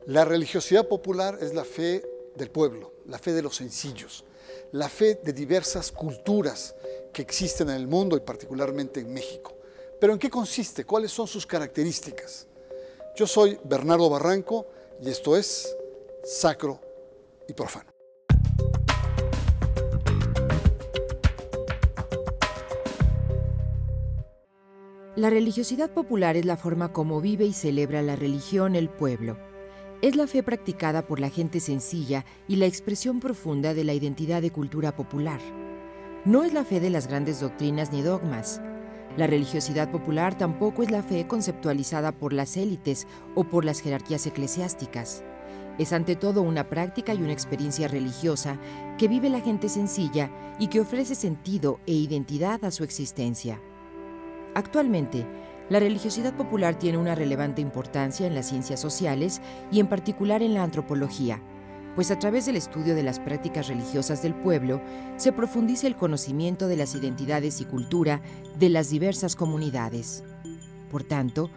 La religiosidad popular es la fe del pueblo, la fe de los sencillos, la fe de diversas culturas que existen en el mundo y particularmente en México. ¿Pero en qué consiste? ¿Cuáles son sus características? Yo soy Bernardo Barranco y esto es Sacro y Profano. La religiosidad popular es la forma como vive y celebra la religión el pueblo. Es la fe practicada por la gente sencilla y la expresión profunda de la identidad de cultura popular. No es la fe de las grandes doctrinas ni dogmas. La religiosidad popular tampoco es la fe conceptualizada por las élites o por las jerarquías eclesiásticas. Es ante todo una práctica y una experiencia religiosa que vive la gente sencilla y que ofrece sentido e identidad a su existencia. Actualmente, la religiosidad popular tiene una relevante importancia en las ciencias sociales y en particular en la antropología, pues a través del estudio de las prácticas religiosas del pueblo se profundiza el conocimiento de las identidades y cultura de las diversas comunidades. Por tanto,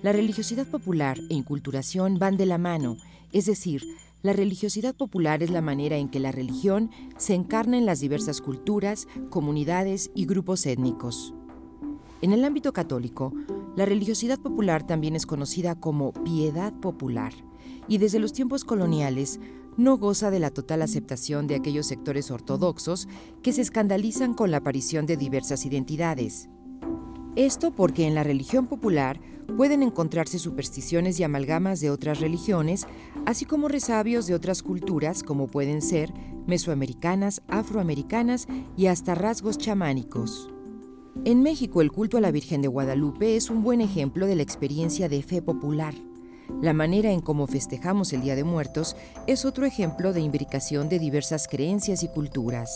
la religiosidad popular e inculturación van de la mano, es decir, la religiosidad popular es la manera en que la religión se encarna en las diversas culturas, comunidades y grupos étnicos. En el ámbito católico, la religiosidad popular también es conocida como piedad popular y desde los tiempos coloniales no goza de la total aceptación de aquellos sectores ortodoxos que se escandalizan con la aparición de diversas identidades. Esto porque en la religión popular pueden encontrarse supersticiones y amalgamas de otras religiones, así como resabios de otras culturas como pueden ser mesoamericanas, afroamericanas y hasta rasgos chamánicos. En México, el culto a la Virgen de Guadalupe es un buen ejemplo de la experiencia de fe popular. La manera en cómo festejamos el Día de Muertos es otro ejemplo de imbricación de diversas creencias y culturas.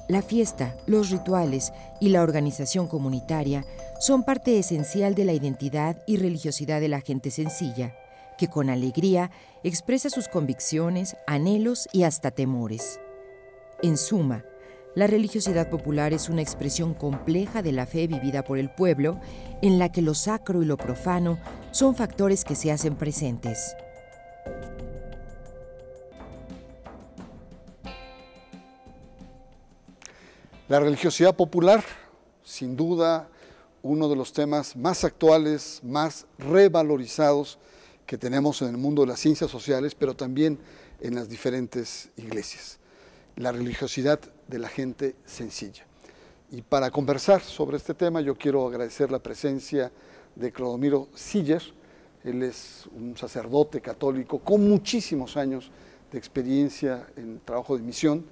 La fiesta, los rituales y la organización comunitaria son parte esencial de la identidad y religiosidad de la gente sencilla, que con alegría expresa sus convicciones, anhelos y hasta temores. En suma, la religiosidad popular es una expresión compleja de la fe vivida por el pueblo, en la que lo sacro y lo profano son factores que se hacen presentes. La religiosidad popular, sin duda, uno de los temas más actuales, más revalorizados que tenemos en el mundo de las ciencias sociales, pero también en las diferentes iglesias. La religiosidad de la gente sencilla. Y para conversar sobre este tema yo quiero agradecer la presencia de Clodomiro Siller. Él es un sacerdote católico con muchísimos años de experiencia en trabajo de misión,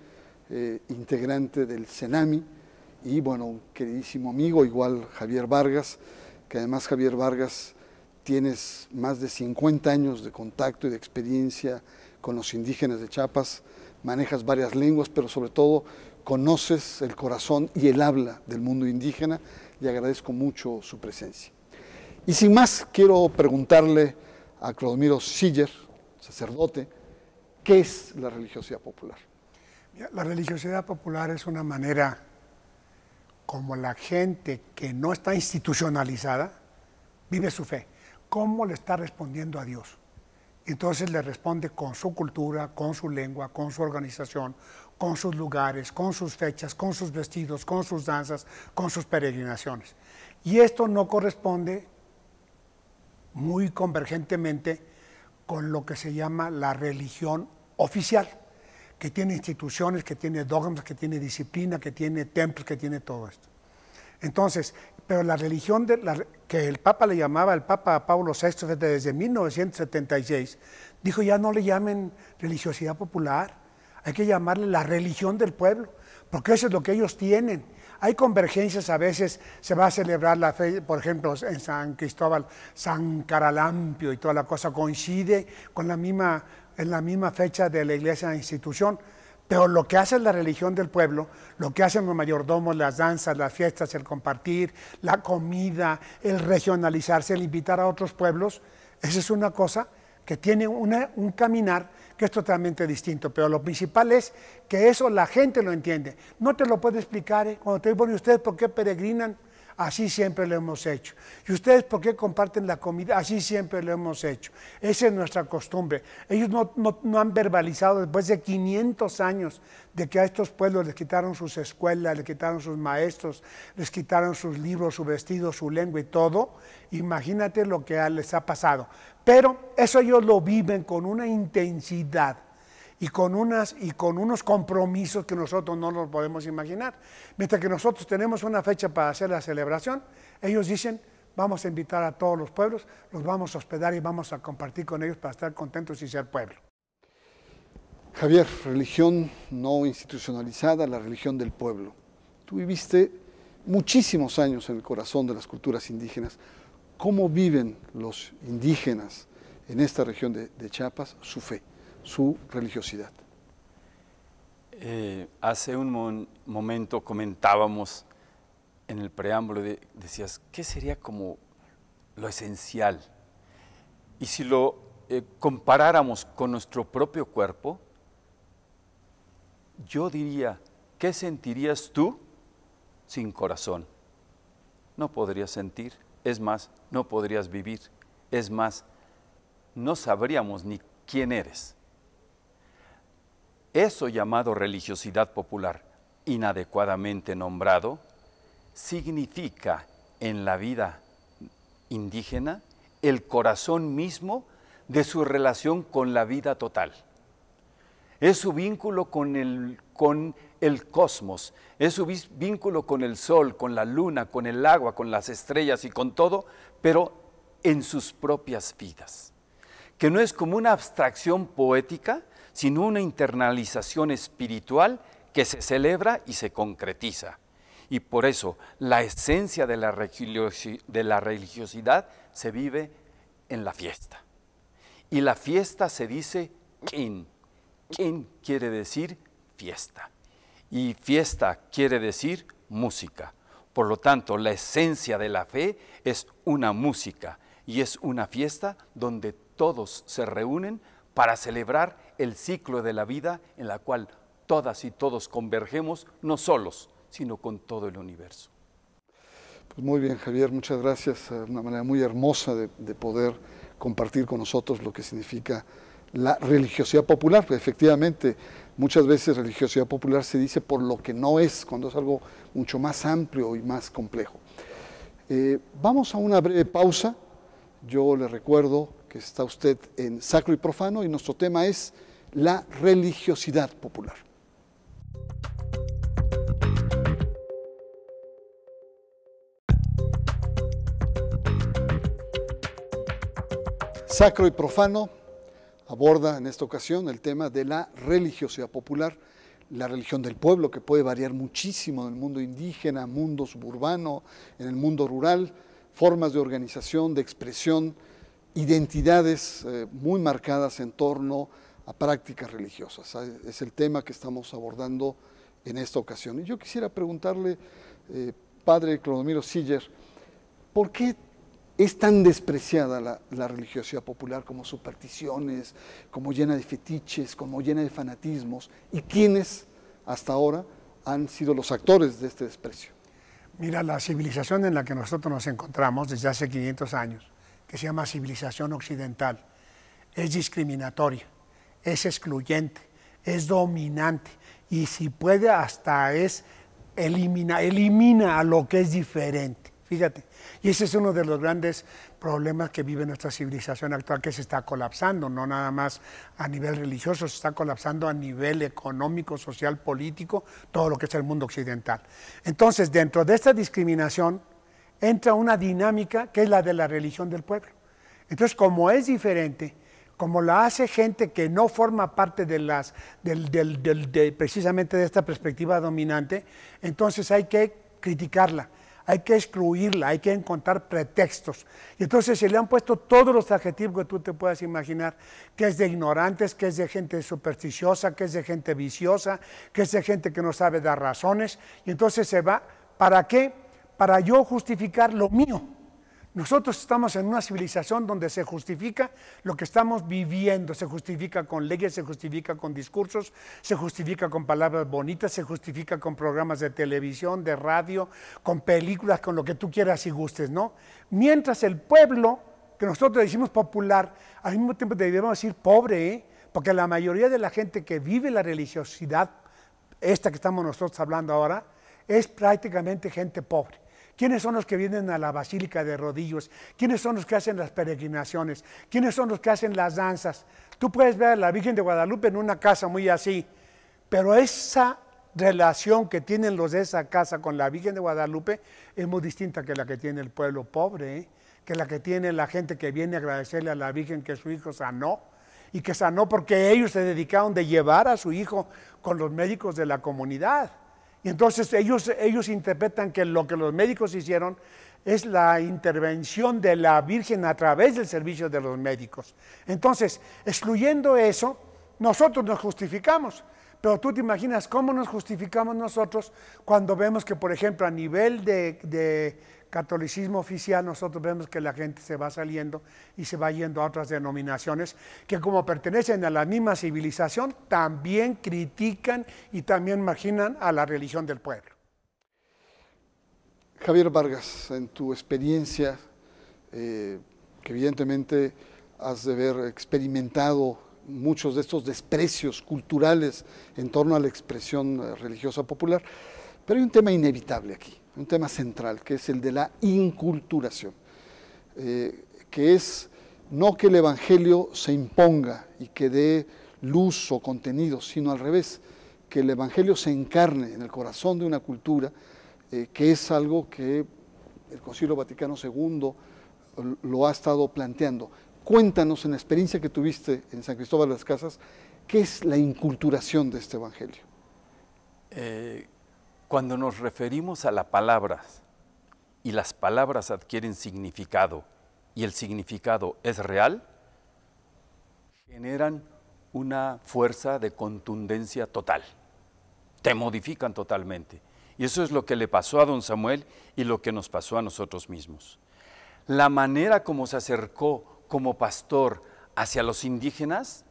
integrante del CENAMI, y bueno, un queridísimo amigo, igual Javier Vargas, que además Javier Vargas tienes más de 50 años de contacto y de experiencia con los indígenas de Chiapas, manejas varias lenguas, pero sobre todo conoces el corazón y el habla del mundo indígena y agradezco mucho su presencia. Y sin más, quiero preguntarle a Clodomiro Siller, sacerdote, ¿qué es la religiosidad popular? La religiosidad popular es una manera como la gente que no está institucionalizada vive su fe, cómo le está respondiendo a Dios. Entonces le responde con su cultura, con su lengua, con su organización, con sus lugares, con sus fechas, con sus vestidos, con sus danzas, con sus peregrinaciones. Y esto no corresponde muy convergentemente con lo que se llama la religión oficial, que tiene instituciones, que tiene dogmas, que tiene disciplina, que tiene templos, que tiene todo esto. Entonces, pero la religión que el Papa le llamaba, el Papa Pablo VI desde 1976, dijo ya no le llamen religiosidad popular, hay que llamarle la religión del pueblo, porque eso es lo que ellos tienen. Hay convergencias, a veces se va a celebrar la fe, por ejemplo, en San Cristóbal, San Caralampio y toda la cosa coincide con en la misma fecha de la iglesia de institución. Pero lo que hace la religión del pueblo, lo que hacen los mayordomos, las danzas, las fiestas, el compartir, la comida, el regionalizarse, el invitar a otros pueblos, esa es una cosa que tiene un caminar que es totalmente distinto. Pero lo principal es que eso la gente lo entiende. No te lo puede explicar, cuando te digo, ¿y ustedes por qué peregrinan? Así siempre lo hemos hecho. ¿Y ustedes por qué comparten la comida? Así siempre lo hemos hecho. Esa es nuestra costumbre. Ellos no han verbalizado después de 500 años de que a estos pueblos les quitaron sus escuelas, les quitaron sus maestros, les quitaron sus libros, su vestido, su lengua y todo. Imagínate lo que les ha pasado. Pero eso ellos lo viven con una intensidad y con unos compromisos que nosotros no nos podemos imaginar. Mientras que nosotros tenemos una fecha para hacer la celebración, ellos dicen, vamos a invitar a todos los pueblos, los vamos a hospedar y vamos a compartir con ellos para estar contentos y ser pueblo. Javier, religión no institucionalizada, la religión del pueblo. Tú viviste muchísimos años en el corazón de las culturas indígenas. ¿Cómo viven los indígenas en esta región de Chiapas su fe, su religiosidad? Hace un momento comentábamos en el preámbulo, decías, ¿qué sería como lo esencial? Y si lo comparáramos con nuestro propio cuerpo, yo diría, ¿qué sentirías tú sin corazón? No podrías sentir, es más, no podrías vivir, es más, no sabríamos ni quién eres. Eso llamado religiosidad popular, inadecuadamente nombrado, significa en la vida indígena el corazón mismo de su relación con la vida total. Es su vínculo con el cosmos, es su vínculo con el sol, con la luna, con el agua, con las estrellas y con todo, pero en sus propias vidas. Que no es como una abstracción poética, sino una internalización espiritual que se celebra y se concretiza. Y por eso la esencia de la religiosidad se vive en la fiesta. Y la fiesta se dice kin. Kin quiere decir fiesta. Y fiesta quiere decir música. Por lo tanto, la esencia de la fe es una música y es una fiesta donde todos se reúnen para celebrar el ciclo de la vida en la cual todas y todos convergemos, no solos, sino con todo el universo. Pues muy bien, Javier, muchas gracias. Una manera muy hermosa de poder compartir con nosotros lo que significa la religiosidad popular. Pues efectivamente, muchas veces religiosidad popular se dice por lo que no es, cuando es algo mucho más amplio y más complejo. Vamos a una breve pausa. Yo le recuerdo que está usted en Sacro y Profano y nuestro tema es la religiosidad popular. Sacro y Profano aborda en esta ocasión el tema de la religiosidad popular, la religión del pueblo, que puede variar muchísimo en el mundo indígena, mundo suburbano, en el mundo rural, formas de organización, de expresión, identidades muy marcadas en torno a prácticas religiosas. Es el tema que estamos abordando en esta ocasión. Y yo quisiera preguntarle, padre Clodomiro Siller, ¿por qué es tan despreciada la religiosidad popular como supersticiones, como llena de fetiches, como llena de fanatismos? ¿Y quiénes hasta ahora han sido los actores de este desprecio? Mira, la civilización en la que nosotros nos encontramos desde hace 500 años, que se llama civilización occidental, es discriminatoria, es excluyente, es dominante y si puede hasta elimina a lo que es diferente. Fíjate, y ese es uno de los grandes problemas que vive nuestra civilización actual, que se está colapsando, no nada más a nivel religioso, se está colapsando a nivel económico, social, político, todo lo que es el mundo occidental. Entonces, dentro de esta discriminación entra una dinámica que es la de la religión del pueblo. Entonces, como es diferente, como la hace gente que no forma parte de precisamente de esta perspectiva dominante, entonces hay que criticarla, hay que excluirla, hay que encontrar pretextos. Y entonces se le han puesto todos los adjetivos que tú te puedas imaginar, que es de ignorantes, que es de gente supersticiosa, que es de gente viciosa, que es de gente que no sabe dar razones. Y entonces se va, ¿para qué? Para yo justificar lo mío. Nosotros estamos en una civilización donde se justifica lo que estamos viviendo, se justifica con leyes, se justifica con discursos, se justifica con palabras bonitas, se justifica con programas de televisión, de radio, con películas, con lo que tú quieras y gustes, ¿no? Mientras el pueblo, que nosotros decimos popular, al mismo tiempo debemos decir pobre, ¿eh? Porque la mayoría de la gente que vive la religiosidad, esta que estamos nosotros hablando ahora, es prácticamente gente pobre. ¿Quiénes son los que vienen a la Basílica de rodillos? ¿Quiénes son los que hacen las peregrinaciones? ¿Quiénes son los que hacen las danzas? Tú puedes ver a la Virgen de Guadalupe en una casa muy así, pero esa relación que tienen los de esa casa con la Virgen de Guadalupe es muy distinta que la que tiene el pueblo pobre, ¿eh? Que la que tiene la gente que viene a agradecerle a la Virgen que su hijo sanó, y que sanó porque ellos se dedicaron de llevar a su hijo con los médicos de la comunidad. Y entonces ellos interpretan que lo que los médicos hicieron es la intervención de la Virgen a través del servicio de los médicos. Entonces, excluyendo eso, nosotros nos justificamos. Pero tú te imaginas cómo nos justificamos nosotros cuando vemos que, por ejemplo, a nivel de catolicismo oficial, nosotros vemos que la gente se va saliendo y se va yendo a otras denominaciones que, como pertenecen a la misma civilización, también critican y también marginan a la religión del pueblo. Javier Vargas, en tu experiencia, que evidentemente has de haber experimentado muchos de estos desprecios culturales en torno a la expresión religiosa popular, pero hay un tema inevitable aquí, un tema central, que es el de la inculturación, que es no que el Evangelio se imponga y que dé luz o contenido, sino al revés, que el Evangelio se encarne en el corazón de una cultura, que es algo que el Concilio Vaticano II lo ha estado planteando. Cuéntanos, en la experiencia que tuviste en San Cristóbal de las Casas, ¿qué es la inculturación de este Evangelio? Cuando nos referimos a las palabras y las palabras adquieren significado y el significado es real, generan una fuerza de contundencia total, te modifican totalmente. Y eso es lo que le pasó a don Samuel y lo que nos pasó a nosotros mismos. La manera como se acercó como pastor hacia los indígenas,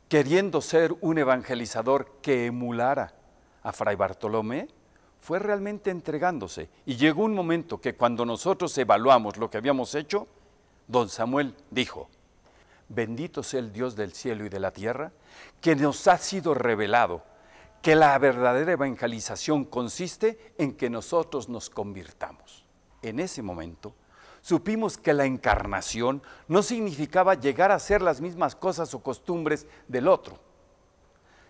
queriendo ser un evangelizador que emulara a Fray Bartolomé, fue realmente entregándose. Y llegó un momento que cuando nosotros evaluamos lo que habíamos hecho, don Samuel dijo: bendito sea el Dios del cielo y de la tierra, que nos ha sido revelado que la verdadera evangelización consiste en que nosotros nos convirtamos. En ese momento supimos que la encarnación no significaba llegar a hacer las mismas cosas o costumbres del otro,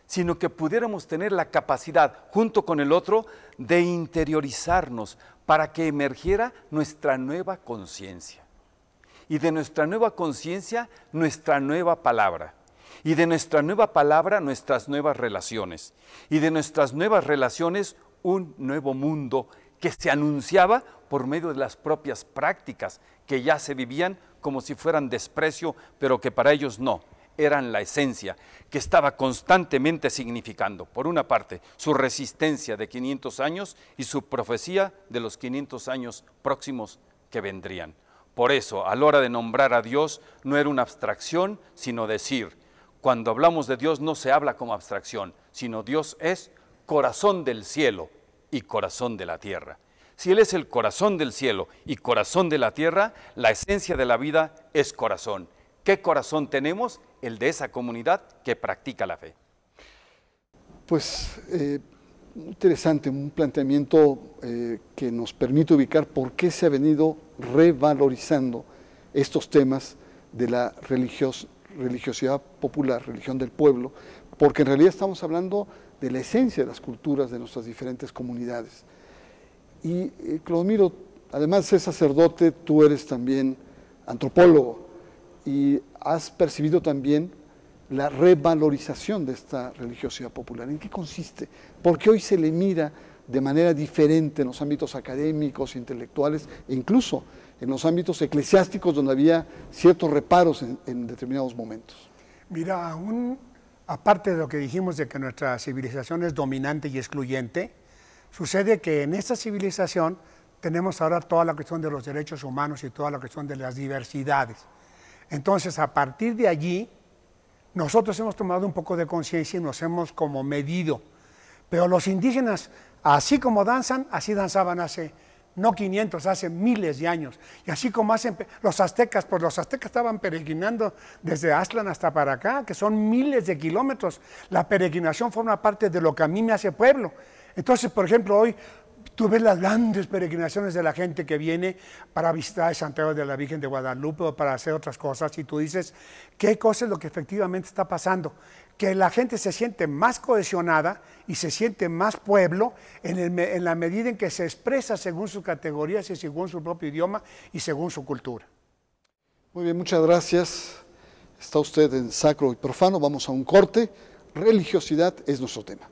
sino que pudiéramos tener la capacidad, junto con el otro, de interiorizarnos para que emergiera nuestra nueva conciencia. Y de nuestra nueva conciencia, nuestra nueva palabra. Y de nuestra nueva palabra, nuestras nuevas relaciones. Y de nuestras nuevas relaciones, un nuevo mundo que se anunciaba por medio de las propias prácticas que ya se vivían como si fueran desprecio, pero que para ellos no, eran la esencia, que estaba constantemente significando, por una parte, su resistencia de 500 años y su profecía de los 500 años próximos que vendrían. Por eso, a la hora de nombrar a Dios, no era una abstracción, sino decir, cuando hablamos de Dios no se habla como abstracción, sino Dios es corazón del cielo y corazón de la tierra. Si Él es el corazón del cielo y corazón de la tierra, la esencia de la vida es corazón. ¿Qué corazón tenemos? El de esa comunidad que practica la fe. Pues interesante, un planteamiento que nos permite ubicar por qué se ha venido revalorizando estos temas de la religiosidad popular, religión del pueblo, porque en realidad estamos hablando de la esencia de las culturas de nuestras diferentes comunidades. Y Clodomiro, además de ser sacerdote, tú eres también antropólogo y has percibido también la revalorización de esta religiosidad popular. ¿En qué consiste? ¿Por qué hoy se le mira de manera diferente en los ámbitos académicos, intelectuales e incluso en los ámbitos eclesiásticos donde había ciertos reparos en determinados momentos? Mira, aparte de lo que dijimos de que nuestra civilización es dominante y excluyente, sucede que en esta civilización tenemos ahora toda la cuestión de los derechos humanos y toda la cuestión de las diversidades. Entonces, a partir de allí, nosotros hemos tomado un poco de conciencia y nos hemos como medido. Pero los indígenas, así como danzan, así danzaban hace, no 500, hace miles de años. Y así como hacen los aztecas, pues los aztecas estaban peregrinando desde Aztlán hasta para acá, que son miles de kilómetros. La peregrinación forma parte de lo que a mí me hace pueblo. Entonces, por ejemplo, hoy tú ves las grandes peregrinaciones de la gente que viene para visitar el Santuario de la Virgen de Guadalupe o para hacer otras cosas, y tú dices, ¿qué cosa es lo que efectivamente está pasando? Que la gente se siente más cohesionada y se siente más pueblo en la medida en que se expresa según sus categorías y según su propio idioma y según su cultura. Muy bien, muchas gracias. Está usted en Sacro y Profano. Vamos a un corte. Religiosidad es nuestro tema.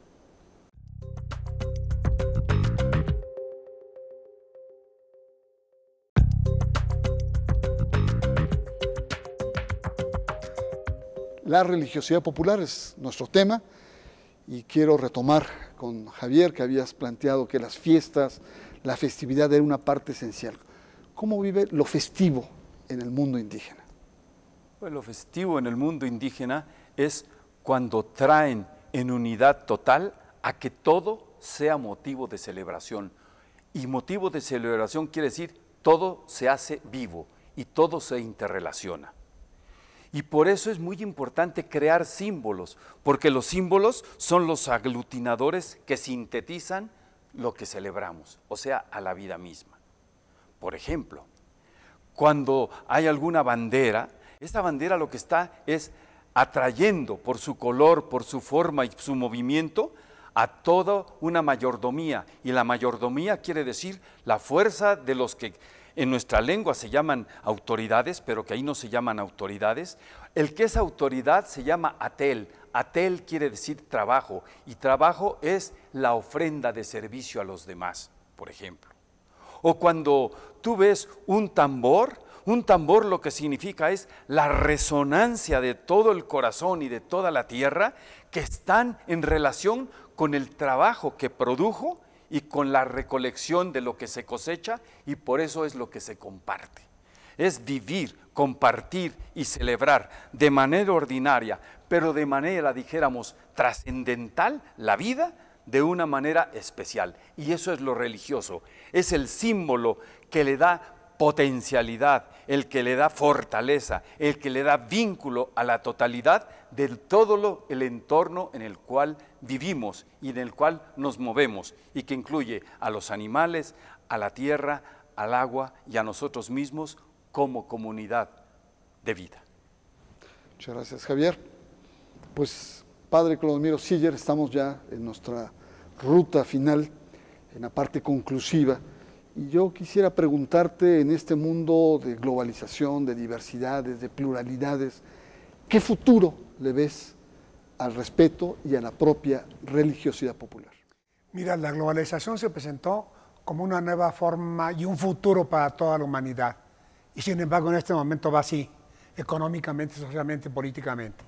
La religiosidad popular es nuestro tema y quiero retomar con Javier que habías planteado que las fiestas, la festividad era una parte esencial. ¿Cómo vive lo festivo en el mundo indígena? Pues lo festivo en el mundo indígena es cuando traen en unidad total a que todo sea motivo de celebración. Y motivo de celebración quiere decir todo se hace vivo y todo se interrelaciona. Y por eso es muy importante crear símbolos, porque los símbolos son los aglutinadores que sintetizan lo que celebramos, o sea, a la vida misma. Por ejemplo, cuando hay alguna bandera, esta bandera lo que está es atrayendo por su color, por su forma y su movimiento a toda una mayordomía. Y la mayordomía quiere decir la fuerza de los que en nuestra lengua se llaman autoridades, pero que ahí no se llaman autoridades. El que es autoridad se llama atel. Atel quiere decir trabajo, y trabajo es la ofrenda de servicio a los demás, por ejemplo. O cuando tú ves un tambor lo que significa es la resonancia de todo el corazón y de toda la tierra que están en relación con el trabajo que produjo y con la recolección de lo que se cosecha, y por eso es lo que se comparte. Es vivir, compartir y celebrar de manera ordinaria, pero de manera, dijéramos, trascendental, la vida de una manera especial. Y eso es lo religioso, es el símbolo que le da potencialidad, el que le da fortaleza, el que le da vínculo a la totalidad de todo el entorno en el cual vivimos y en el cual nos movemos, y que incluye a los animales, a la tierra, al agua y a nosotros mismos como comunidad de vida. Muchas gracias, Javier. Pues, Padre Clodomiro Siller, estamos ya en nuestra ruta final, en la parte conclusiva. Y yo quisiera preguntarte, en este mundo de globalización, de diversidades, de pluralidades, ¿qué futuro le ves al respeto y a la propia religiosidad popular? Mira, la globalización se presentó como una nueva forma y un futuro para toda la humanidad. Y sin embargo, en este momento va así, económicamente, socialmente, políticamente.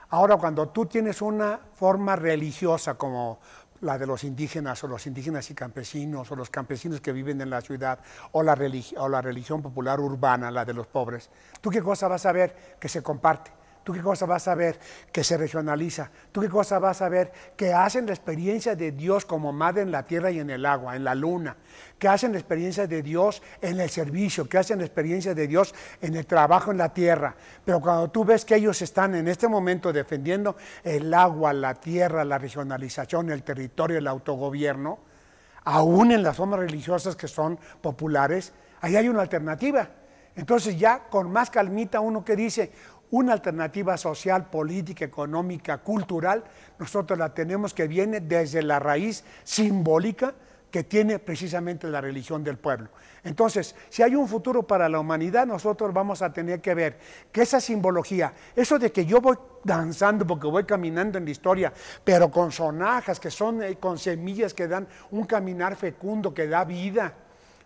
Ahora, cuando tú tienes una forma religiosa como la de los indígenas, o los indígenas y campesinos, o los campesinos que viven en la ciudad, o la religión popular urbana, la de los pobres, ¿tú qué cosa vas a ver que se comparte? ¿Tú qué cosa vas a ver que se regionaliza? ¿Tú qué cosa vas a ver que hacen la experiencia de Dios como madre en la tierra y en el agua, en la luna? Que hacen la experiencia de Dios en el servicio, que hacen la experiencia de Dios en el trabajo en la tierra. Pero cuando tú ves que ellos están en este momento defendiendo el agua, la tierra, la regionalización, el territorio, el autogobierno, aún en las formas religiosas que son populares, ahí hay una alternativa. Entonces ya con más calmita uno que dice, una alternativa social, política, económica, cultural, nosotros la tenemos, que viene desde la raíz simbólica que tiene precisamente la religión del pueblo. Entonces, si hay un futuro para la humanidad, nosotros vamos a tener que ver que esa simbología, eso de que yo voy danzando porque voy caminando en la historia, pero con sonajas que son con semillas que dan un caminar fecundo, que da vida,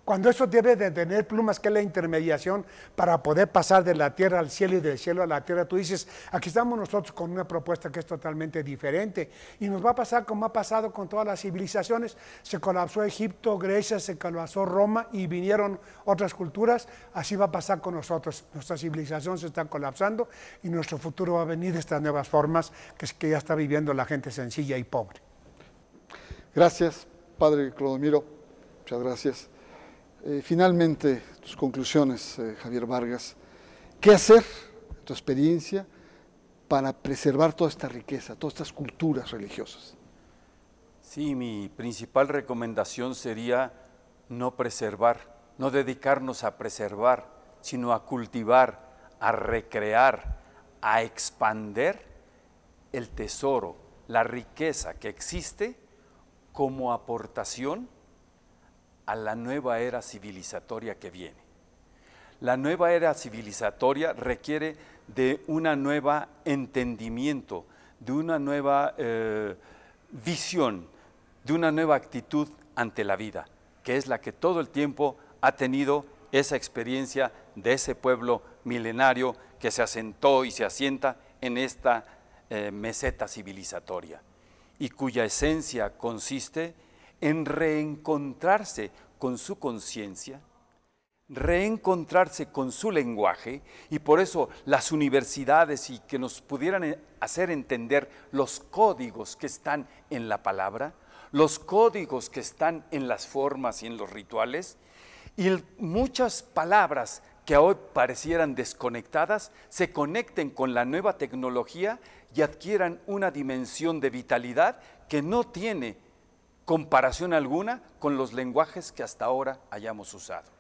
Cuando eso debe de tener plumas, que es la intermediación para poder pasar de la tierra al cielo y del cielo a la tierra, tú dices, aquí estamos nosotros con una propuesta que es totalmente diferente y nos va a pasar como ha pasado con todas las civilizaciones. Se colapsó Egipto, Grecia, se colapsó Roma y vinieron otras culturas. Así va a pasar con nosotros. Nuestra civilización se está colapsando y nuestro futuro va a venir de estas nuevas formas que ya está viviendo la gente sencilla y pobre. Gracias, Padre Clodomiro. Muchas gracias. Finalmente, tus conclusiones, Javier Vargas. ¿Qué hacer, en tu experiencia, para preservar toda esta riqueza, todas estas culturas religiosas? Sí, mi principal recomendación sería no preservar, no dedicarnos a preservar, sino a cultivar, a recrear, a expander el tesoro, la riqueza que existe como aportación a la nueva era civilizatoria que viene. La nueva era civilizatoria requiere de una nueva entendimiento, de una nueva visión, de una nueva actitud ante la vida, que es la que todo el tiempo ha tenido esa experiencia de ese pueblo milenario que se asentó y se asienta en esta meseta civilizatoria, y cuya esencia consiste en reencontrarse con su conciencia, reencontrarse con su lenguaje, y por eso las universidades y que nos pudieran hacer entender los códigos que están en la palabra, los códigos que están en las formas y en los rituales, y muchas palabras que hoy parecieran desconectadas se conecten con la nueva tecnología y adquieran una dimensión de vitalidad que no tiene comparación alguna con los lenguajes que hasta ahora hayamos usado.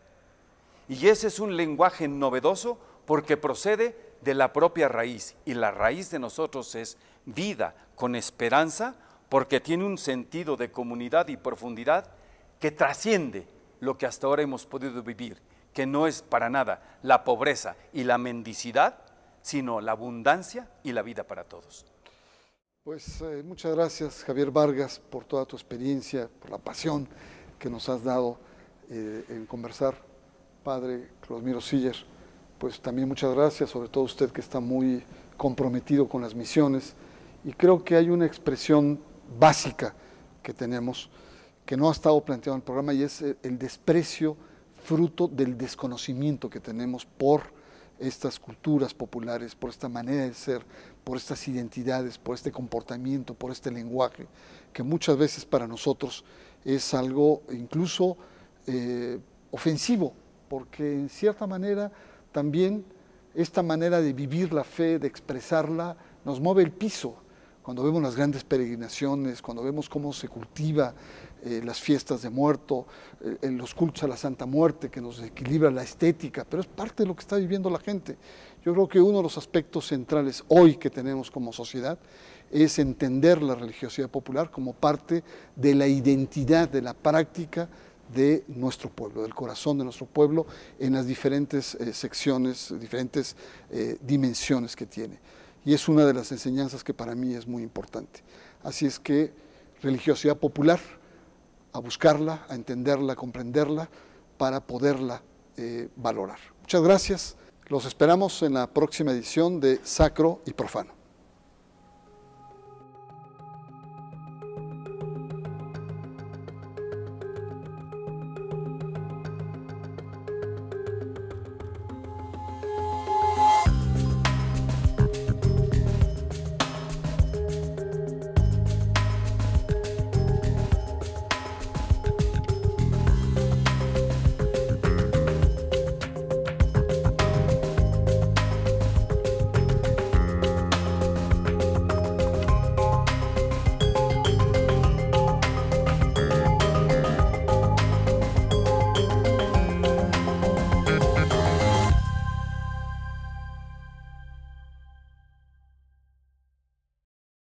Y ese es un lenguaje novedoso porque procede de la propia raíz, y la raíz de nosotros es vida con esperanza, porque tiene un sentido de comunidad y profundidad que trasciende lo que hasta ahora hemos podido vivir, que no es para nada la pobreza y la mendicidad, sino la abundancia y la vida para todos. Pues muchas gracias, Javier Vargas, por toda tu experiencia, por la pasión que nos has dado en conversar. Padre Clodomiro Siller, pues también muchas gracias, sobre todo usted que está muy comprometido con las misiones, y creo que hay una expresión básica que tenemos, que no ha estado planteado en el programa, y es el desprecio fruto del desconocimiento que tenemos por estas culturas populares, por esta manera de ser, por estas identidades, por este comportamiento, por este lenguaje, que muchas veces para nosotros es algo incluso ofensivo, porque en cierta manera también esta manera de vivir la fe, de expresarla, nos mueve el piso. Cuando vemos las grandes peregrinaciones, cuando vemos cómo se cultiva las fiestas de muerto, los cultos a la Santa Muerte, que nos equilibra la estética, pero es parte de lo que está viviendo la gente. Yo creo que uno de los aspectos centrales hoy que tenemos como sociedad es entender la religiosidad popular como parte de la identidad, de la práctica de nuestro pueblo, del corazón de nuestro pueblo, en las diferentes secciones, diferentes dimensiones que tiene. Y es una de las enseñanzas que para mí es muy importante. Así es que religiosidad popular, a buscarla, a entenderla, a comprenderla, para poderla valorar. Muchas gracias. Los esperamos en la próxima edición de Sacro y Profano.